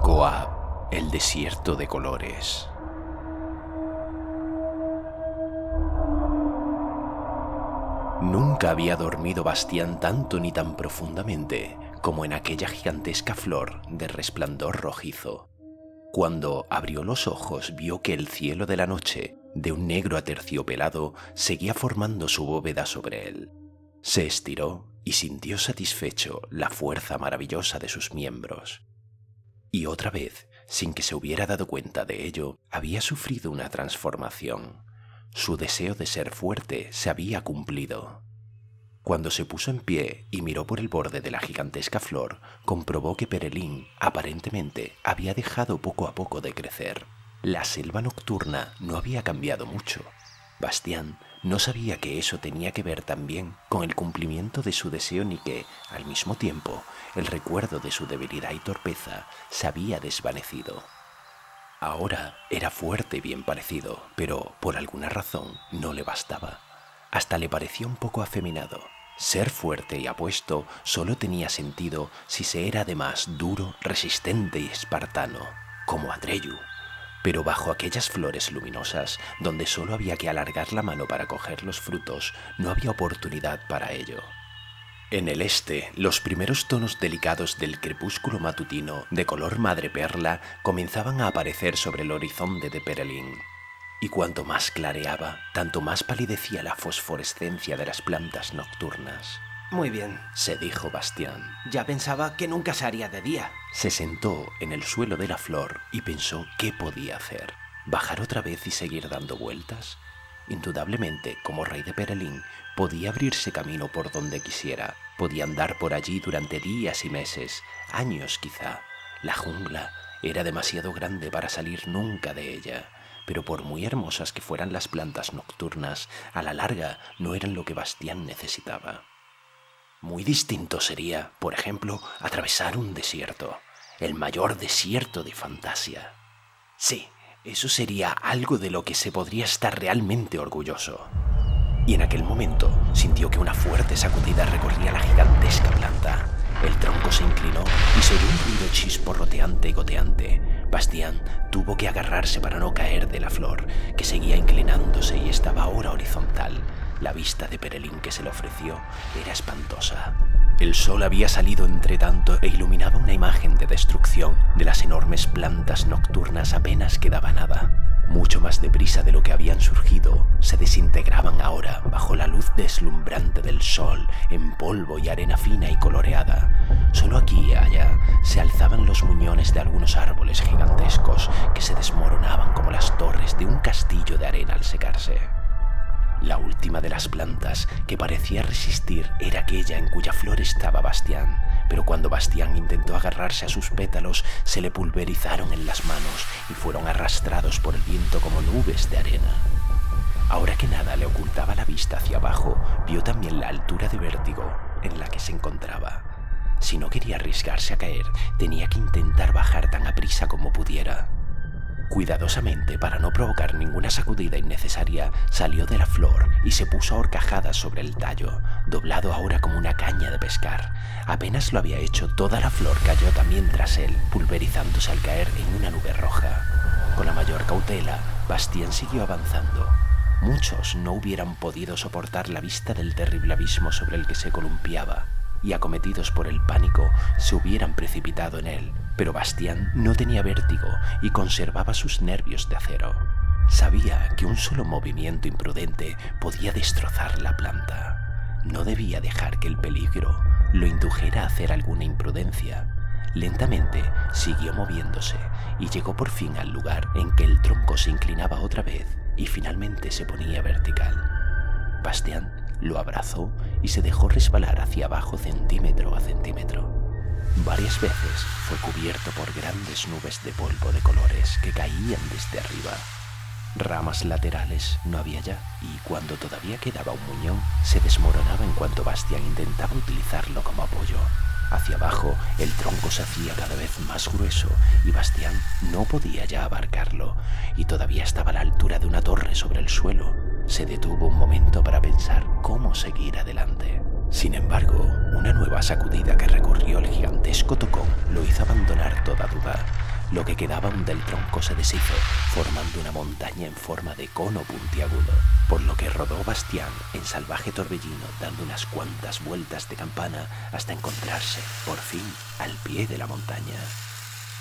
Goab, el desierto de colores. Nunca había dormido Bastián tanto ni tan profundamente como en aquella gigantesca flor de resplandor rojizo. Cuando abrió los ojos vio que el cielo de la noche, de un negro aterciopelado, seguía formando su bóveda sobre él. Se estiró y sintió satisfecho la fuerza maravillosa de sus miembros. Y otra vez, sin que se hubiera dado cuenta de ello, había sufrido una transformación. Su deseo de ser fuerte se había cumplido. Cuando se puso en pie y miró por el borde de la gigantesca flor, comprobó que Perelín, aparentemente, había dejado poco a poco de crecer. La selva nocturna no había cambiado mucho. Bastián no sabía que eso tenía que ver también con el cumplimiento de su deseo ni que, al mismo tiempo, el recuerdo de su debilidad y torpeza se había desvanecido. Ahora era fuerte y bien parecido, pero por alguna razón no le bastaba. Hasta le parecía un poco afeminado. Ser fuerte y apuesto solo tenía sentido si se era además duro, resistente y espartano, como Atreyu. Pero bajo aquellas flores luminosas, donde solo había que alargar la mano para coger los frutos, no había oportunidad para ello. En el este, los primeros tonos delicados del crepúsculo matutino, de color madreperla, comenzaban a aparecer sobre el horizonte de Perelín. Y cuanto más clareaba, tanto más palidecía la fosforescencia de las plantas nocturnas. Muy bien, Se dijo Bastián. ya pensaba que nunca se haría de día. Se sentó en el suelo de la flor y pensó qué podía hacer. ¿Bajar otra vez y seguir dando vueltas? Indudablemente, como rey de Perelín, podía abrirse camino por donde quisiera. Podía andar por allí durante días y meses, años quizá. La jungla era demasiado grande para salir nunca de ella. Pero por muy hermosas que fueran las plantas nocturnas, a la larga no eran lo que Bastián necesitaba. Muy distinto sería, por ejemplo, atravesar un desierto, el mayor desierto de Fantasia. Sí, eso sería algo de lo que se podría estar realmente orgulloso. Y en aquel momento sintió que una fuerte sacudida recorría la gigantesca planta. El tronco se inclinó y se oyó un ruido chisporroteante y goteante. Bastián tuvo que agarrarse para no caer de la flor, que seguía inclinándose y estaba ahora horizontal. La vista de Perelín que se le ofreció era espantosa. El sol había salido entre tanto e iluminaba una imagen de destrucción. De las enormes plantas nocturnas apenas quedaba nada. Mucho más deprisa de lo que habían surgido, se desintegraban ahora bajo la luz deslumbrante del sol, en polvo y arena fina y coloreada. Solo aquí y allá se alzaban los muñones de algunos árboles gigantescos que se desmoronaban como las torres de un castillo de arena al secarse. La última de las plantas que parecía resistir era aquella en cuya flor estaba Bastián, pero cuando Bastián intentó agarrarse a sus pétalos se le pulverizaron en las manos y fueron arrastrados por el viento como nubes de arena. Ahora que nada le ocultaba la vista hacia abajo, vio también la altura de vértigo en la que se encontraba. Si no quería arriesgarse a caer, tenía que intentar bajar tan aprisa como pudiera. Cuidadosamente, para no provocar ninguna sacudida innecesaria, salió de la flor y se puso a horcajadas sobre el tallo, doblado ahora como una caña de pescar. Apenas lo había hecho, toda la flor cayó también tras él, pulverizándose al caer en una nube roja. Con la mayor cautela, Bastián siguió avanzando. Muchos no hubieran podido soportar la vista del terrible abismo sobre el que se columpiaba, y acometidos por el pánico, se hubieran precipitado en él. Pero Bastián no tenía vértigo y conservaba sus nervios de acero. Sabía que un solo movimiento imprudente podía destrozar la planta. No debía dejar que el peligro lo indujera a hacer alguna imprudencia. Lentamente siguió moviéndose y llegó por fin al lugar en que el tronco se inclinaba otra vez y finalmente se ponía vertical. Bastián lo abrazó y se dejó resbalar hacia abajo centímetro a centímetro. Varias veces fue cubierto por grandes nubes de polvo de colores que caían desde arriba. Ramas laterales no había ya, y cuando todavía quedaba un muñón, se desmoronaba en cuanto Bastián intentaba utilizarlo como apoyo. Hacia abajo, el tronco se hacía cada vez más grueso y Bastián no podía ya abarcarlo, y todavía estaba a la altura de una torre sobre el suelo. Se detuvo un momento para pensar cómo seguir adelante. Sin embargo, una nueva sacudida que recorrió el gigantesco tocón lo hizo abandonar toda duda. lo que quedaba aún del tronco se deshizo, formando una montaña en forma de cono puntiagudo, por lo que rodó Bastián en salvaje torbellino dando unas cuantas vueltas de campana hasta encontrarse, por fin, al pie de la montaña.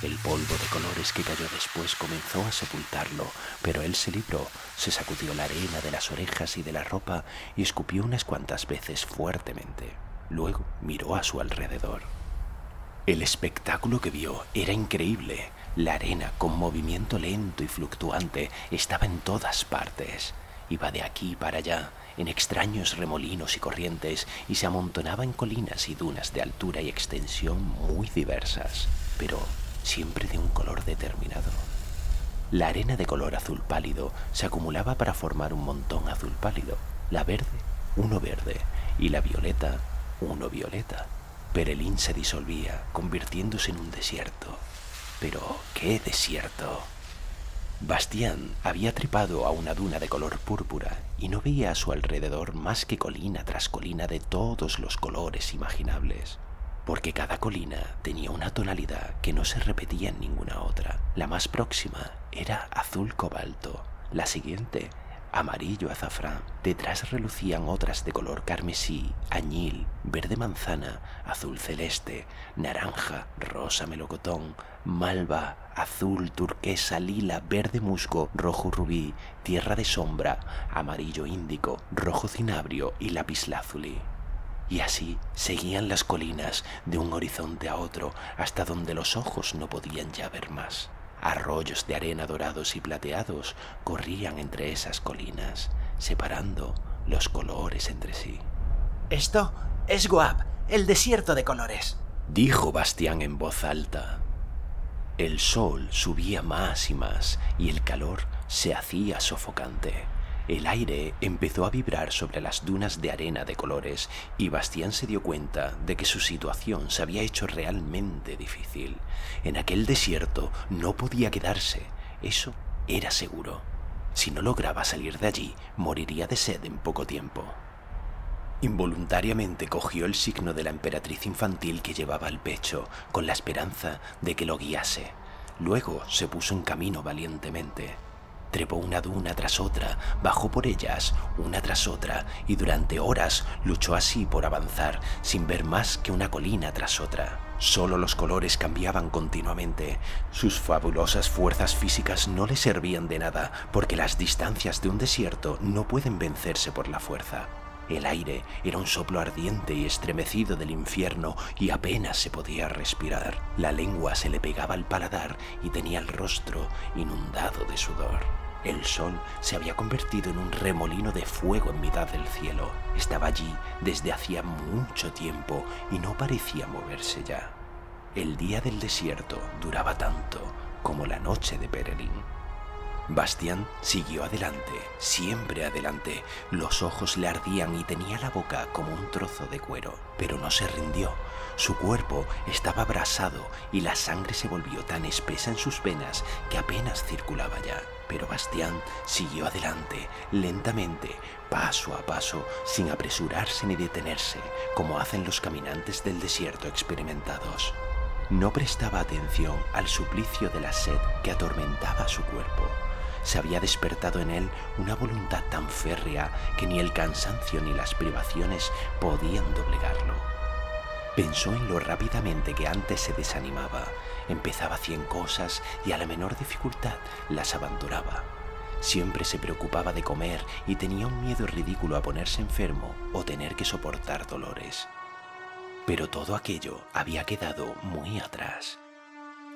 El polvo de colores que cayó después comenzó a sepultarlo, pero él se libró, se sacudió la arena de las orejas y de la ropa y escupió unas cuantas veces fuertemente. Luego miró a su alrededor. El espectáculo que vio era increíble. La arena, con movimiento lento y fluctuante, estaba en todas partes. Iba de aquí para allá, en extraños remolinos y corrientes, y se amontonaba en colinas y dunas de altura y extensión muy diversas, pero siempre de un color determinado. La arena de color azul pálido se acumulaba para formar un montón azul pálido, la verde, uno verde, y la violeta, uno violeta. Perelín se disolvía, convirtiéndose en un desierto. Pero, ¿qué desierto? Bastián había trepado a una duna de color púrpura y no veía a su alrededor más que colina tras colina de todos los colores imaginables, porque cada colina tenía una tonalidad que no se repetía en ninguna otra. La más próxima era azul cobalto, la siguiente amarillo azafrán, detrás relucían otras de color carmesí, añil, verde manzana, azul celeste, naranja, rosa melocotón, malva, azul turquesa, lila, verde musgo, rojo rubí, tierra de sombra, amarillo índico, rojo cinabrio y lapislázuli. Y así seguían las colinas de un horizonte a otro hasta donde los ojos no podían ya ver más. Arroyos de arena dorados y plateados corrían entre esas colinas, separando los colores entre sí. Esto es Goab, el desierto de colores, dijo Bastián en voz alta. El sol subía más y más y el calor se hacía sofocante. El aire empezó a vibrar sobre las dunas de arena de colores y Bastián se dio cuenta de que su situación se había hecho realmente difícil. En aquel desierto no podía quedarse, eso era seguro. Si no lograba salir de allí, moriría de sed en poco tiempo. Involuntariamente cogió el signo de la emperatriz infantil que llevaba al pecho, con la esperanza de que lo guiase. Luego se puso en camino valientemente. Trepó una duna tras otra, bajó por ellas, una tras otra, y durante horas luchó así por avanzar, sin ver más que una colina tras otra. Solo los colores cambiaban continuamente. Sus fabulosas fuerzas físicas no le servían de nada, porque las distancias de un desierto no pueden vencerse por la fuerza. El aire era un soplo ardiente y estremecido del infierno y apenas se podía respirar. La lengua se le pegaba al paladar y tenía el rostro inundado de sudor. El sol se había convertido en un remolino de fuego en mitad del cielo. Estaba allí desde hacía mucho tiempo y no parecía moverse ya. El día del desierto duraba tanto como la noche de Perelín. Bastián siguió adelante, siempre adelante. Los ojos le ardían y tenía la boca como un trozo de cuero, pero no se rindió. Su cuerpo estaba abrasado y la sangre se volvió tan espesa en sus venas que apenas circulaba ya. Pero Bastián siguió adelante, lentamente, paso a paso, sin apresurarse ni detenerse, como hacen los caminantes del desierto experimentados. No prestaba atención al suplicio de la sed que atormentaba su cuerpo. Se había despertado en él una voluntad tan férrea que ni el cansancio ni las privaciones podían doblegarlo. Pensó en lo rápidamente que antes se desanimaba, empezaba 100 cosas y a la menor dificultad las abandonaba. Siempre se preocupaba de comer y tenía un miedo ridículo a ponerse enfermo o tener que soportar dolores. Pero todo aquello había quedado muy atrás.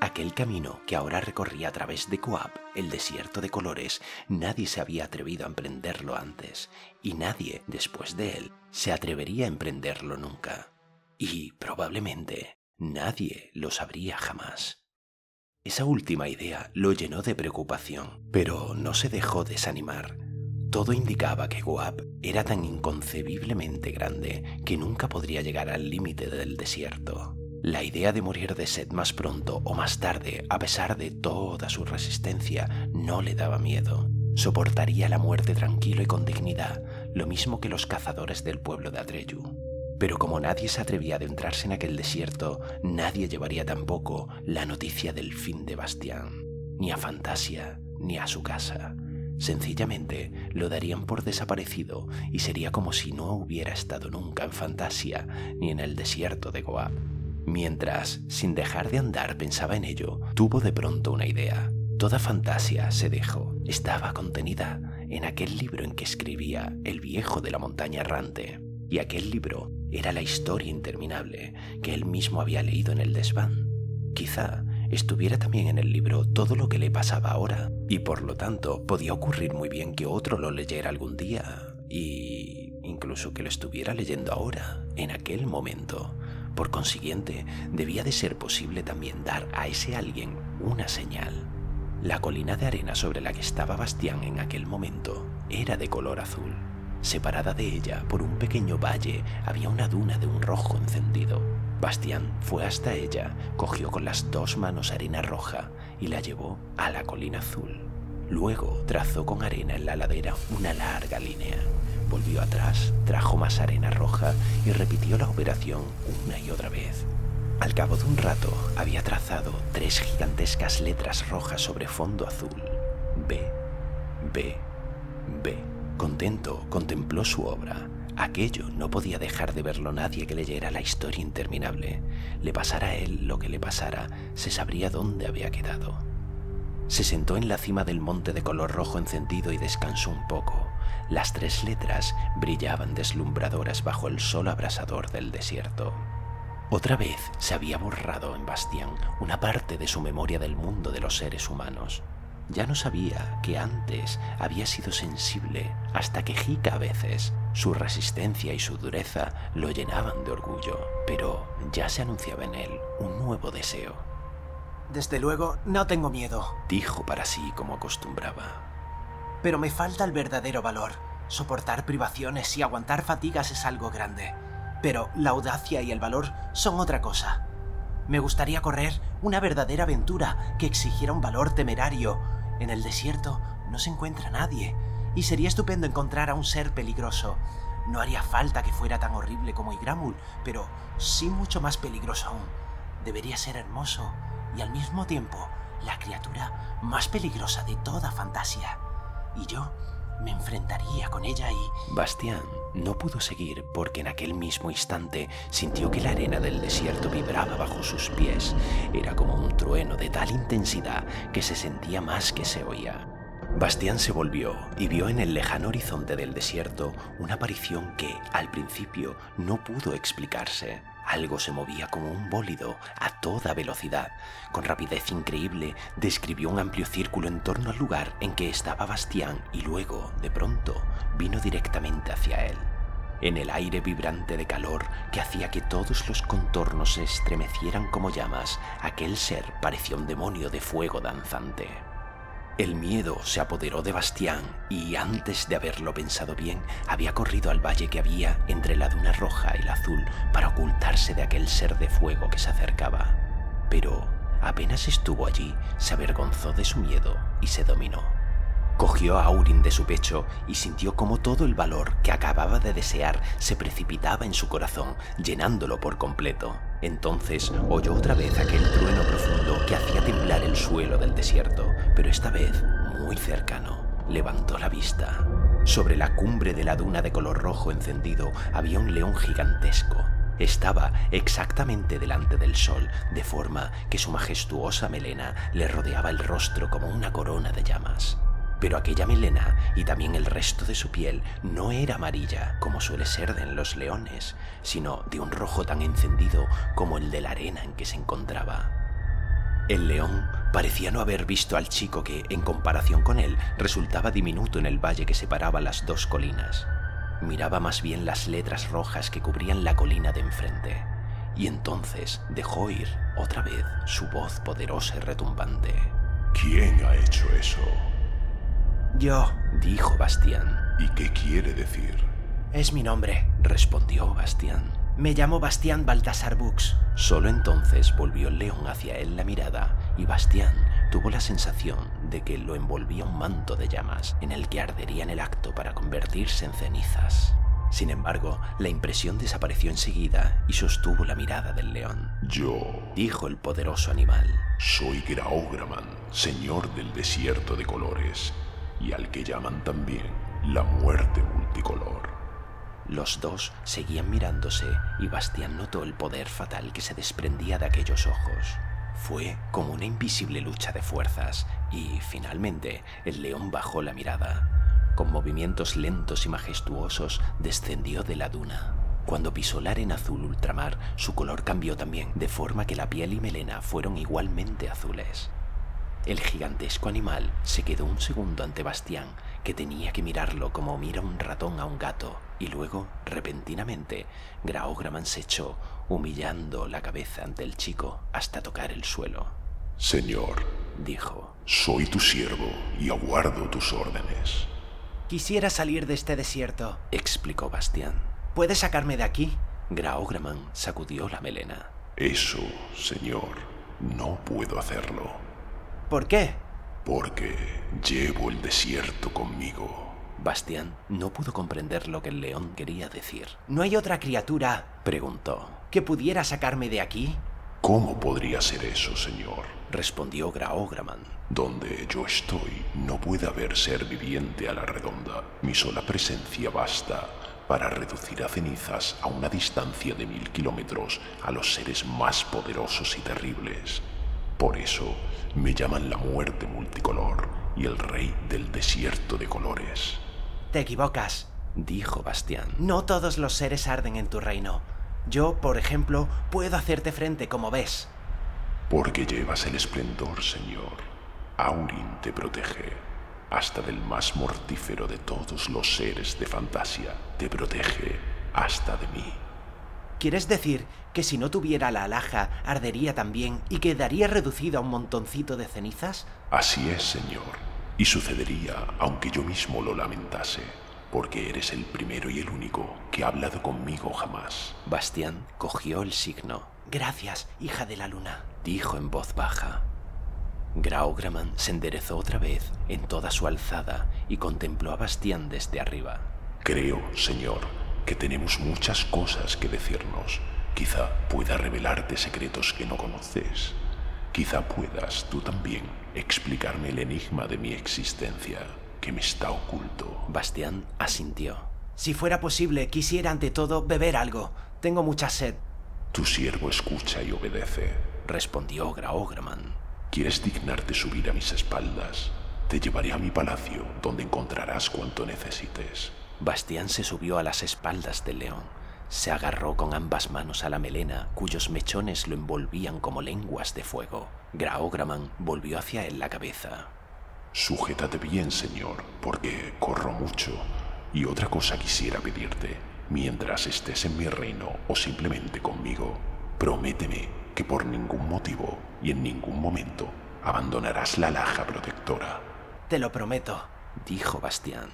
Aquel camino que ahora recorría a través de Goab, el desierto de colores, nadie se había atrevido a emprenderlo antes, y nadie, después de él, se atrevería a emprenderlo nunca. Y, probablemente, nadie lo sabría jamás. Esa última idea lo llenó de preocupación, pero no se dejó desanimar. Todo indicaba que Goab era tan inconcebiblemente grande que nunca podría llegar al límite del desierto. La idea de morir de sed más pronto o más tarde, a pesar de toda su resistencia, no le daba miedo. Soportaría la muerte tranquilo y con dignidad, lo mismo que los cazadores del pueblo de Atreyu. Pero como nadie se atrevía a adentrarse en aquel desierto, nadie llevaría tampoco la noticia del fin de Bastián, ni a Fantasia, ni a su casa. Sencillamente lo darían por desaparecido y sería como si no hubiera estado nunca en Fantasia ni en el desierto de Goab. Mientras, sin dejar de andar, pensaba en ello, tuvo de pronto una idea. Toda Fantasia, se dijo, estaba contenida en aquel libro en que escribía el viejo de la montaña errante, y aquel libro era la historia interminable que él mismo había leído en el desván. Quizá estuviera también en el libro todo lo que le pasaba ahora, y por lo tanto podía ocurrir muy bien que otro lo leyera algún día, y incluso que lo estuviera leyendo ahora, en aquel momento. Por consiguiente, debía de ser posible también dar a ese alguien una señal. La colina de arena sobre la que estaba Bastián en aquel momento era de color azul. Separada de ella por un pequeño valle había una duna de un rojo encendido. Bastián fue hasta ella, cogió con las dos manos arena roja y la llevó a la colina azul. Luego trazó con arena en la ladera una larga línea. Volvió atrás, trajo más arena roja y repitió la operación una y otra vez. Al cabo de un rato había trazado 3 gigantescas letras rojas sobre fondo azul. B, B, B. Contento, contempló su obra. Aquello no podía dejar de verlo nadie que leyera la historia interminable. Le pasara a él lo que le pasara, se sabría dónde había quedado. Se sentó en la cima del monte de color rojo encendido y descansó un poco. Las 3 letras brillaban deslumbradoras bajo el sol abrasador del desierto. Otra vez se había borrado en Bastián una parte de su memoria del mundo de los seres humanos. Ya no sabía que antes había sido sensible hasta que Jika a veces, su resistencia y su dureza lo llenaban de orgullo, pero ya se anunciaba en él un nuevo deseo. Desde luego, no tengo miedo, Dijo para sí como acostumbraba. pero me falta el verdadero valor. Soportar privaciones y aguantar fatigas es algo grande, pero la audacia y el valor son otra cosa. Me gustaría correr una verdadera aventura que exigiera un valor temerario. En el desierto no se encuentra nadie, y sería estupendo encontrar a un ser peligroso. No haría falta que fuera tan horrible como Igramul, pero sí mucho más peligroso aún. Debería ser hermoso y al mismo tiempo la criatura más peligrosa de toda Fantasia. Y yo me enfrentaría con ella y... Bastián no pudo seguir porque en aquel mismo instante sintió que la arena del desierto vibraba bajo sus pies. Era como un trueno de tal intensidad que se sentía más que se oía. Bastián se volvió y vio en el lejano horizonte del desierto una aparición que, al principio, no pudo explicarse. Algo se movía como un bólido a toda velocidad. Con rapidez increíble, describió un amplio círculo en torno al lugar en que estaba Bastián y luego, de pronto, vino directamente hacia él. En el aire vibrante de calor que hacía que todos los contornos se estremecieran como llamas, aquel ser parecía un demonio de fuego danzante. El miedo se apoderó de Bastián y, antes de haberlo pensado bien, había corrido al valle que había entre la duna roja y la azul para ocultarse de aquel ser de fuego que se acercaba. Pero apenas estuvo allí, se avergonzó de su miedo y se dominó. Cogió a Aurin de su pecho y sintió como todo el valor que acababa de desear se precipitaba en su corazón, llenándolo por completo. Entonces oyó otra vez aquel trueno profundo que hacía temblar el suelo del desierto, pero esta vez muy cercano. Levantó la vista. Sobre la cumbre de la duna de color rojo encendido había un león gigantesco. Estaba exactamente delante del sol, de forma que su majestuosa melena le rodeaba el rostro como una corona de llamas. Pero aquella melena y también el resto de su piel no era amarilla, como suele ser en los leones, sino de un rojo tan encendido como el de la arena en que se encontraba. El león parecía no haber visto al chico que, en comparación con él, resultaba diminuto en el valle que separaba las dos colinas. Miraba más bien las letras rojas que cubrían la colina de enfrente, y entonces dejó oír otra vez su voz poderosa y retumbante. ¿Quién ha hecho eso? Yo, Dijo Bastián. ¿Y qué quiere decir? es mi nombre. Respondió Bastián. Me llamo Bastián Baltasar Bux. Solo entonces volvió el león hacia él la mirada y Bastián tuvo la sensación de que lo envolvía un manto de llamas en el que ardería en el acto para convertirse en cenizas. Sin embargo, la impresión desapareció enseguida y sostuvo la mirada del león. Yo Dijo el poderoso animal. soy Graograman, señor del desierto de colores, y al que llaman también la muerte multicolor. Los dos seguían mirándose y Bastián notó el poder fatal que se desprendía de aquellos ojos. Fue como una invisible lucha de fuerzas y, finalmente, el león bajó la mirada. Con movimientos lentos y majestuosos descendió de la duna. Cuando pisó la arena azul ultramar, su color cambió también, de forma que la piel y melena fueron igualmente azules. El gigantesco animal se quedó un segundo ante Bastián, que tenía que mirarlo como mira un ratón a un gato, y luego, repentinamente, Graograman se echó, humillando la cabeza ante el chico hasta tocar el suelo. Señor, Dijo. soy tu siervo y aguardo tus órdenes. Quisiera salir de este desierto. Explicó Bastián. ¿Puedes sacarme de aquí? Graograman sacudió la melena. Eso, señor, no puedo hacerlo, ¿Por qué? porque llevo el desierto conmigo. Bastián no pudo comprender lo que el león quería decir. ¿No hay otra criatura Preguntó. que pudiera sacarme de aquí? ¿Cómo podría ser eso, señor? Respondió Graograman. Donde yo estoy no puede haber ser viviente a la redonda. Mi sola presencia basta para reducir a cenizas a una distancia de 1000 kilómetros a los seres más poderosos y terribles. Por eso me llaman la muerte multicolor y el rey del desierto de colores. Te equivocas. Dijo Bastián. No todos los seres arden en tu reino. Yo, por ejemplo, puedo hacerte frente como ves. Porque llevas el esplendor, señor. Aurin te protege. Hasta del más mortífero de todos los seres de fantasía te protege hasta de mí. ¿Quieres decir que si no tuviera la alhaja ardería también y quedaría reducido a un montoncito de cenizas? Así es, señor. Y sucedería aunque yo mismo lo lamentase, porque eres el primero y el único que ha hablado conmigo jamás. Bastián cogió el signo. Gracias, hija de la luna. Dijo en voz baja. Graograman se enderezó otra vez en toda su alzada y contempló a Bastián desde arriba. Creo, señor, que tenemos muchas cosas que decirnos. Quizá pueda revelarte secretos que no conoces. Quizá puedas tú también explicarme el enigma de mi existencia que me está oculto. Bastián asintió. Si fuera posible, quisiera ante todo beber algo. Tengo mucha sed. Tu siervo escucha y obedece. Respondió Graograman. ¿Quieres dignarte subir a mis espaldas? Te llevaré a mi palacio, donde encontrarás cuanto necesites. Bastián se subió a las espaldas del león. Se agarró con ambas manos a la melena, cuyos mechones lo envolvían como lenguas de fuego. Graograman volvió hacia él la cabeza. Sujétate bien, señor, porque corro mucho. Y otra cosa quisiera pedirte, mientras estés en mi reino o simplemente conmigo, prométeme que por ningún motivo y en ningún momento abandonarás la alhaja protectora. Te lo prometo. Dijo Bastián.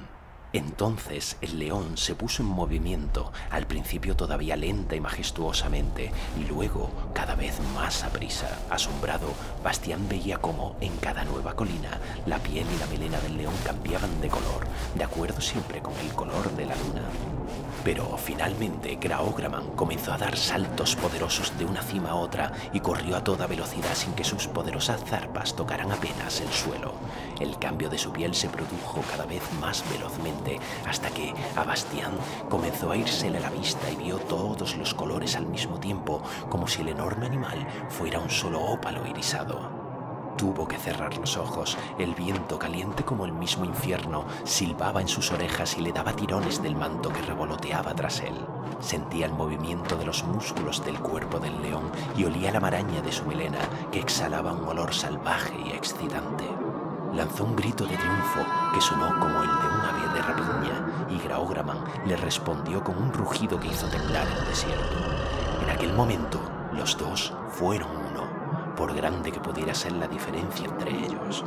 Entonces el león se puso en movimiento, al principio todavía lenta y majestuosamente, y luego cada vez más aprisa. Asombrado, Bastián veía cómo, en cada nueva colina, la piel y la melena del león cambiaban de color, de acuerdo siempre con el color de la luna. Pero finalmente Graograman comenzó a dar saltos poderosos de una cima a otra y corrió a toda velocidad sin que sus poderosas zarpas tocaran apenas el suelo. El cambio de su piel se produjo cada vez más velozmente hasta que a Bastián comenzó a irsele la vista y vio todos los colores al mismo tiempo, como si el enorme animal fuera un solo ópalo irisado. Tuvo que cerrar los ojos. El viento, caliente como el mismo infierno, silbaba en sus orejas y le daba tirones del manto que revoloteaba tras él. Sentía el movimiento de los músculos del cuerpo del león y olía la maraña de su melena, que exhalaba un olor salvaje y excitante. Lanzó un grito de triunfo que sonó como el de un ave de rapiña, y Graograman le respondió con un rugido que hizo temblar el desierto. En aquel momento, los dos fueron uno, por grande que pudiera ser la diferencia entre ellos.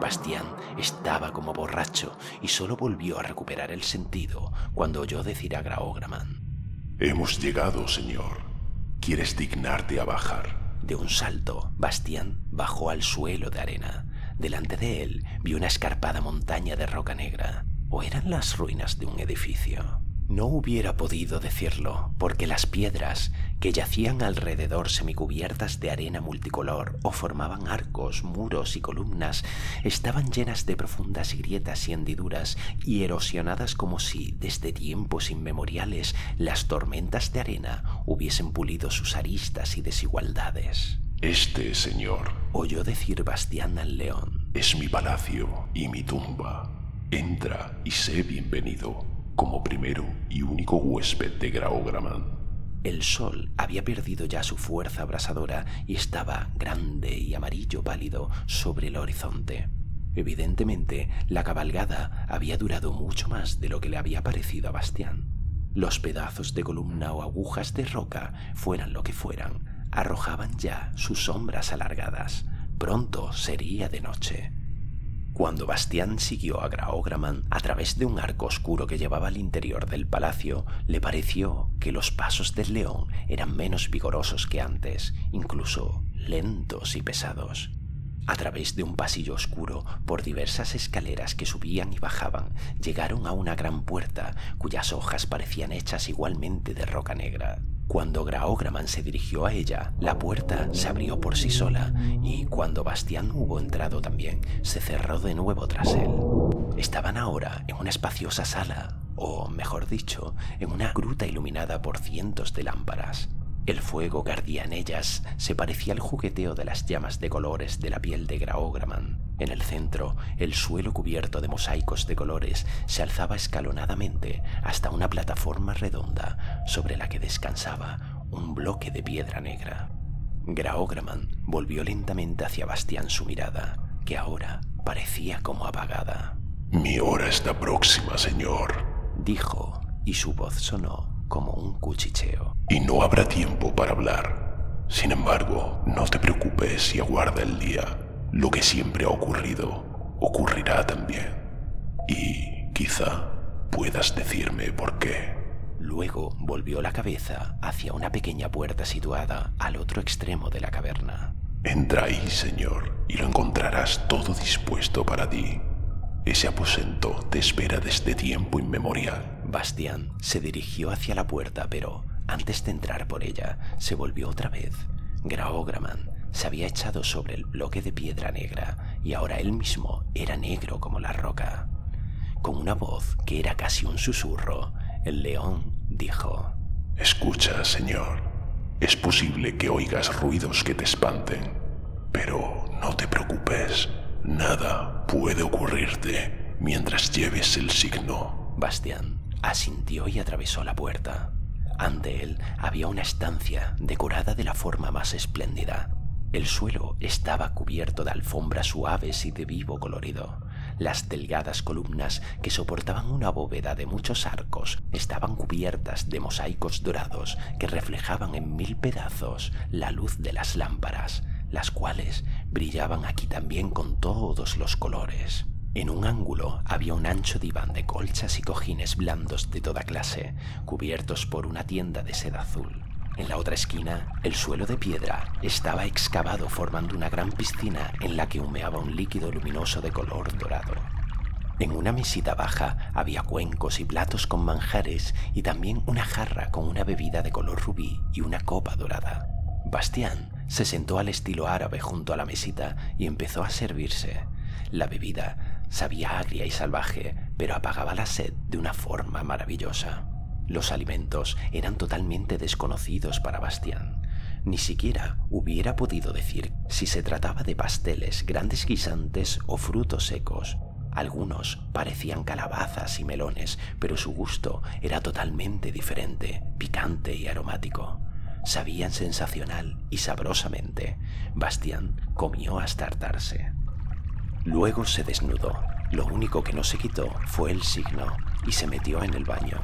Bastián estaba como borracho y solo volvió a recuperar el sentido cuando oyó decir a Graograman: Hemos llegado, señor. ¿Quieres dignarte a bajar? De un salto, Bastián bajó al suelo de arena. Delante de él vio una escarpada montaña de roca negra. ¿O eran las ruinas de un edificio? No hubiera podido decirlo, porque las piedras que yacían alrededor semicubiertas de arena multicolor o formaban arcos, muros y columnas estaban llenas de profundas grietas y hendiduras y erosionadas como si, desde tiempos inmemoriales, las tormentas de arena hubiesen pulido sus aristas y desigualdades. Este, señor, oyó decir Bastián al león, es mi palacio y mi tumba. Entra y sé bienvenido como primero y único huésped de Graograman. El sol había perdido ya su fuerza abrasadora y estaba grande y amarillo pálido sobre el horizonte. Evidentemente, la cabalgada había durado mucho más de lo que le había parecido a Bastián. Los pedazos de columna o agujas de roca, fueran lo que fueran, arrojaban ya sus sombras alargadas. Pronto sería de noche. Cuando Bastián siguió a Graograman a través de un arco oscuro que llevaba al interior del palacio, le pareció que los pasos del león eran menos vigorosos que antes, incluso lentos y pesados. A través de un pasillo oscuro, por diversas escaleras que subían y bajaban, llegaron a una gran puerta cuyas hojas parecían hechas igualmente de roca negra. Cuando Graograman se dirigió a ella, la puerta se abrió por sí sola y cuando Bastián hubo entrado también, se cerró de nuevo tras él. Estaban ahora en una espaciosa sala, o mejor dicho, en una gruta iluminada por cientos de lámparas. El fuego que ardía en ellas se parecía al jugueteo de las llamas de colores de la piel de Graograman. En el centro, el suelo cubierto de mosaicos de colores se alzaba escalonadamente hasta una plataforma redonda sobre la que descansaba un bloque de piedra negra. Graograman volvió lentamente hacia Bastián su mirada, que ahora parecía como apagada. Mi hora está próxima, señor, dijo, y su voz sonó como un cuchicheo. Y no habrá tiempo para hablar. Sin embargo, no te preocupes y aguarda el día. Lo que siempre ha ocurrido, ocurrirá también. Y quizá puedas decirme por qué. Luego volvió la cabeza hacia una pequeña puerta situada al otro extremo de la caverna. Entra ahí, señor, y lo encontrarás todo dispuesto para ti. Ese aposento te espera desde tiempo inmemorial. Bastián se dirigió hacia la puerta, pero antes de entrar por ella, se volvió otra vez. Graograman se había echado sobre el bloque de piedra negra y ahora él mismo era negro como la roca. Con una voz que era casi un susurro, el león dijo: Escucha, señor. Es posible que oigas ruidos que te espanten, pero no te preocupes. Nada puede ocurrirte mientras lleves el signo. Bastián asintió y atravesó la puerta. Ante él había una estancia decorada de la forma más espléndida. El suelo estaba cubierto de alfombras suaves y de vivo colorido. Las delgadas columnas que soportaban una bóveda de muchos arcos estaban cubiertas de mosaicos dorados que reflejaban en 1000 pedazos la luz de las lámparas, las cuales brillaban aquí también con todos los colores. En un ángulo había un ancho diván de colchas y cojines blandos de toda clase, cubiertos por una tienda de seda azul. En la otra esquina, el suelo de piedra estaba excavado formando una gran piscina en la que humeaba un líquido luminoso de color dorado. En una mesita baja había cuencos y platos con manjares y también una jarra con una bebida de color rubí y una copa dorada. Bastián se sentó al estilo árabe junto a la mesita y empezó a servirse. La bebida sabía agria y salvaje, pero apagaba la sed de una forma maravillosa. Los alimentos eran totalmente desconocidos para Bastián. Ni siquiera hubiera podido decir si se trataba de pasteles, grandes guisantes o frutos secos. Algunos parecían calabazas y melones, pero su gusto era totalmente diferente, picante y aromático. Sabían sensacional y sabrosamente. Bastián comió hasta hartarse. Luego se desnudó. Lo único que no se quitó fue el signo y se metió en el baño.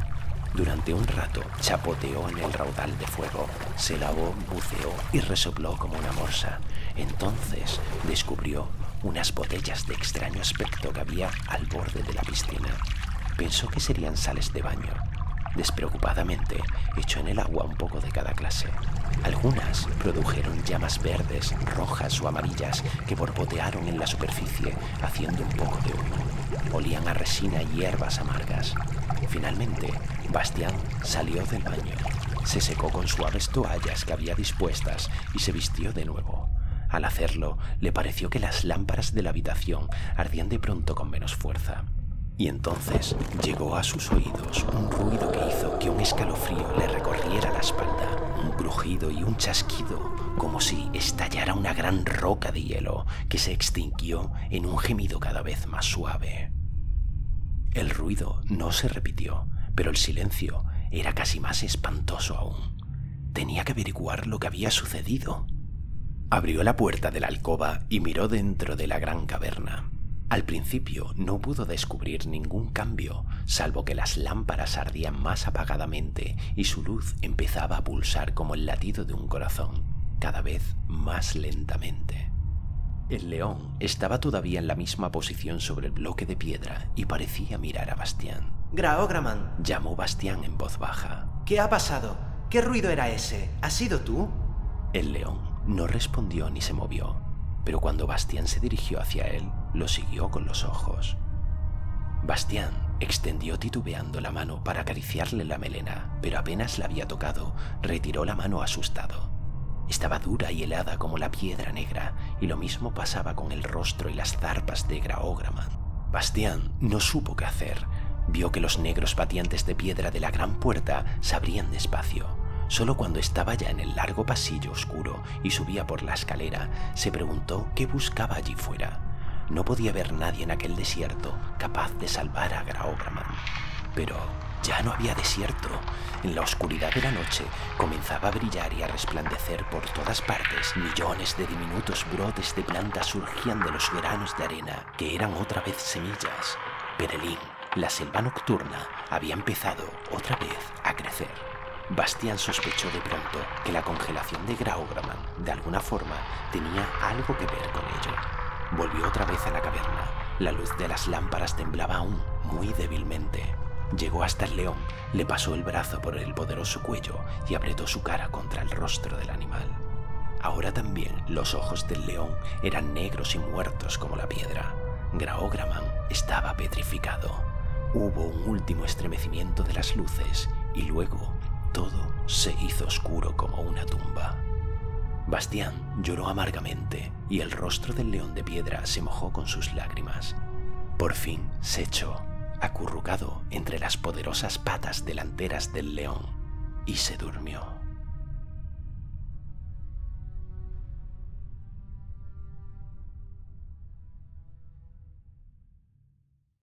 Durante un rato chapoteó en el raudal de fuego, se lavó, buceó y resopló como una morsa. Entonces descubrió unas botellas de extraño aspecto que había al borde de la piscina. Pensó que serían sales de baño. Despreocupadamente echó en el agua un poco de cada clase. Algunas produjeron llamas verdes, rojas o amarillas que borbotearon en la superficie haciendo un poco de humo. Olían a resina y hierbas amargas. Finalmente, Bastián salió del baño, se secó con suaves toallas que había dispuestas y se vistió de nuevo. Al hacerlo, le pareció que las lámparas de la habitación ardían de pronto con menos fuerza. Y entonces llegó a sus oídos un ruido que hizo que un escalofrío le recorriera la espalda, un crujido y un chasquido, como si estallara una gran roca de hielo que se extinguió en un gemido cada vez más suave. El ruido no se repitió, pero el silencio era casi más espantoso aún. Tenía que averiguar lo que había sucedido. Abrió la puerta de la alcoba y miró dentro de la gran caverna. Al principio no pudo descubrir ningún cambio, salvo que las lámparas ardían más apagadamente y su luz empezaba a pulsar como el latido de un corazón, cada vez más lentamente. El león estaba todavía en la misma posición sobre el bloque de piedra y parecía mirar a Bastián. Graograman, Llamó Bastián en voz baja. ¿qué ha pasado? ¿Qué ruido era ese? ¿Has sido tú? El león no respondió ni se movió, pero cuando Bastián se dirigió hacia él, lo siguió con los ojos. Bastián extendió titubeando la mano para acariciarle la melena, pero apenas la había tocado, retiró la mano asustado. Estaba dura y helada como la piedra negra, y lo mismo pasaba con el rostro y las zarpas de Graograman. Bastián no supo qué hacer. Vio que los negros batientes de piedra de la gran puerta se abrían despacio. Solo cuando estaba ya en el largo pasillo oscuro y subía por la escalera, se preguntó qué buscaba allí fuera. No podía ver nadie en aquel desierto capaz de salvar a Graograman. Pero ya no había desierto. En la oscuridad de la noche comenzaba a brillar y a resplandecer por todas partes. Millones de diminutos brotes de plantas surgían de los granos de arena, que eran otra vez semillas. Perelín, la selva nocturna, había empezado otra vez a crecer. Bastián sospechó de pronto que la congelación de Graograman, de alguna forma, tenía algo que ver con ello. Volvió otra vez a la caverna. La luz de las lámparas temblaba aún, muy débilmente. Llegó hasta el león, le pasó el brazo por el poderoso cuello y apretó su cara contra el rostro del animal. Ahora también los ojos del león eran negros y muertos como la piedra. Graograman estaba petrificado. Hubo un último estremecimiento de las luces y luego todo se hizo oscuro como una tumba. Bastián lloró amargamente y el rostro del león de piedra se mojó con sus lágrimas. Por fin se echó, acurrucado entre las poderosas patas delanteras del león, y se durmió.